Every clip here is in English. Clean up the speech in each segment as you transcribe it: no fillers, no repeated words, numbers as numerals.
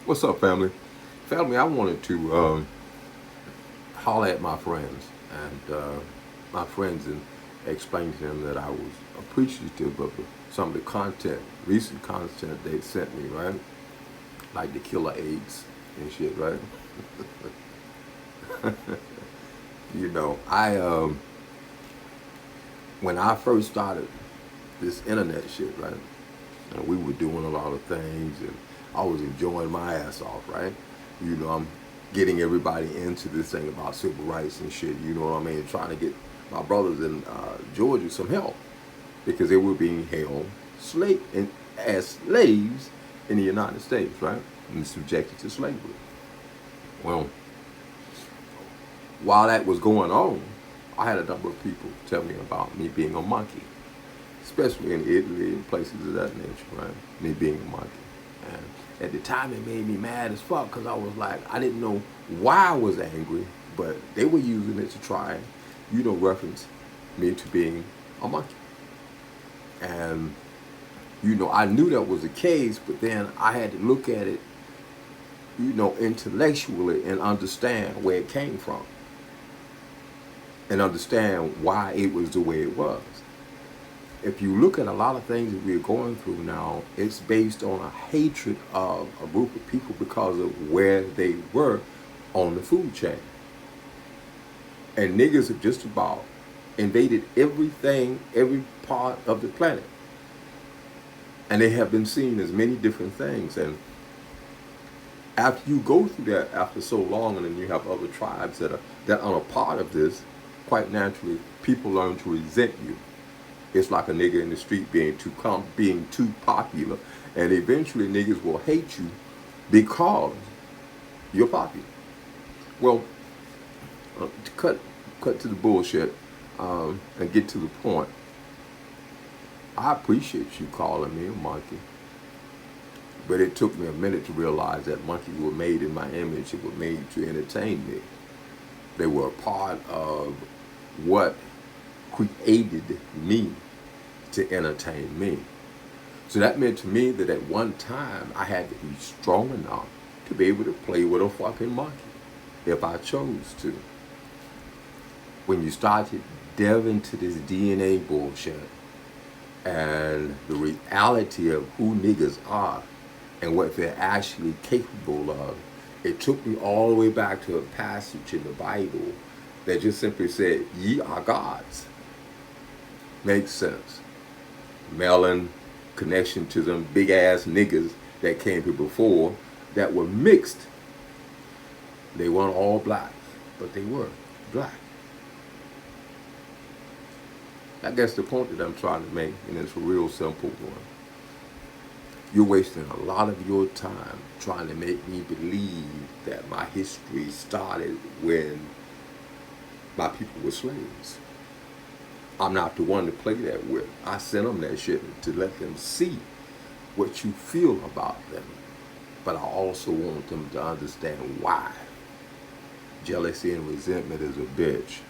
What's up, family? Family, I wanted to holler at my friends and explain to them that I was appreciative of some of the content, recent content they sent me, right? Like the killer eggs and shit, right? I when I first started this internet shit, right? And we were doing a lot of things, and I was enjoying my ass off, right? I'm getting everybody into this thing about civil rights and shit. You know what I mean? Trying to get my brothers in Georgia some help because they were being held as slaves in the United States, right? And subjected to slavery. Well, while that was going on, I had a number of people tell me about me being a monkey, especially in Italy and places of that nature, right? Me being a monkey. And at the time, it made me mad as fuck because I was like, I didn't know why I was angry, but they were using it to try and, reference me to being a monkey. And, I knew that was the case, but then I had to look at it, intellectually and understand where it came from and understand why it was the way it was. If you look at a lot of things that we're going through now, it's based on a hatred of a group of people because of where they were on the food chain. And niggas have just about invaded everything, every part of the planet. And they have been seen as many different things. And after you go through that after so long, and then you have other tribes that are a part of this, quite naturally, people learn to resent you. It's like a nigga in the street being too popular, and eventually niggas will hate you because you're popular. Well, to cut to the bullshit and get to the point. I appreciate you calling me a monkey, but it took me a minute to realize that monkeys were made in my image. It were made to entertain me. They were a part of what created me to entertain me. So that meant to me that at one time I had to be strong enough to be able to play with a fucking monkey if I chose to. When you start to delve into this DNA bullshit and the reality of who niggas are and what they're actually capable of, it took me all the way back to a passage in the Bible that just simply said, ye are gods. Makes sense. Melon connection to them big ass niggas that came here before that were mixed. They weren't all black, but they were black. I guess the point that I'm trying to make, and it's a real simple one, you're wasting a lot of your time trying to make me believe that my history started when my people were slaves. I'm not the one to play that with. I sent them that shit to let them see what you feel about them. But I also want them to understand why. Jealousy and resentment is a bitch.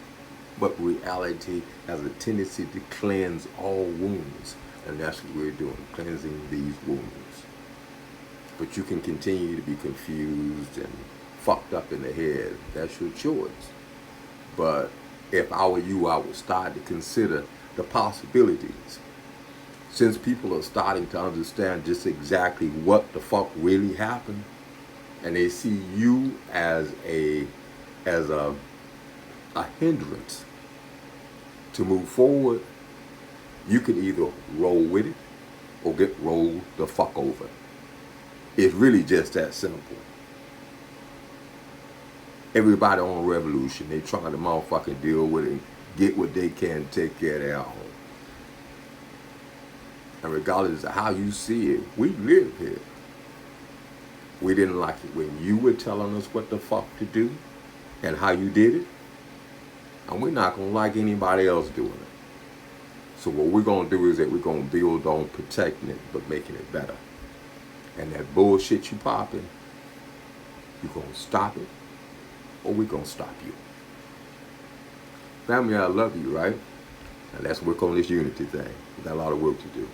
But reality has a tendency to cleanse all wounds. And that's what we're doing, cleansing these wounds. But you can continue to be confused and fucked up in the head. That's your choice. But if I were you, I would start to consider the possibilities. Since people are starting to understand just exactly what the fuck really happened, and they see you as a hindrance to move forward, you can either roll with it or get rolled the fuck over. It's really just that simple. Everybody on a revolution, they trying to motherfucking deal with it and get what they can to take care of their own. And regardless of how you see it, we live here. We didn't like it when you were telling us what the fuck to do and how you did it. And we're not going to like anybody else doing it. So what we're going to do is that we're going to build on protecting it, but making it better. And that bullshit you popping, you're going to stop it, or we're going to stop you. Family, I love you, right? And let's work on this unity thing. We got a lot of work to do.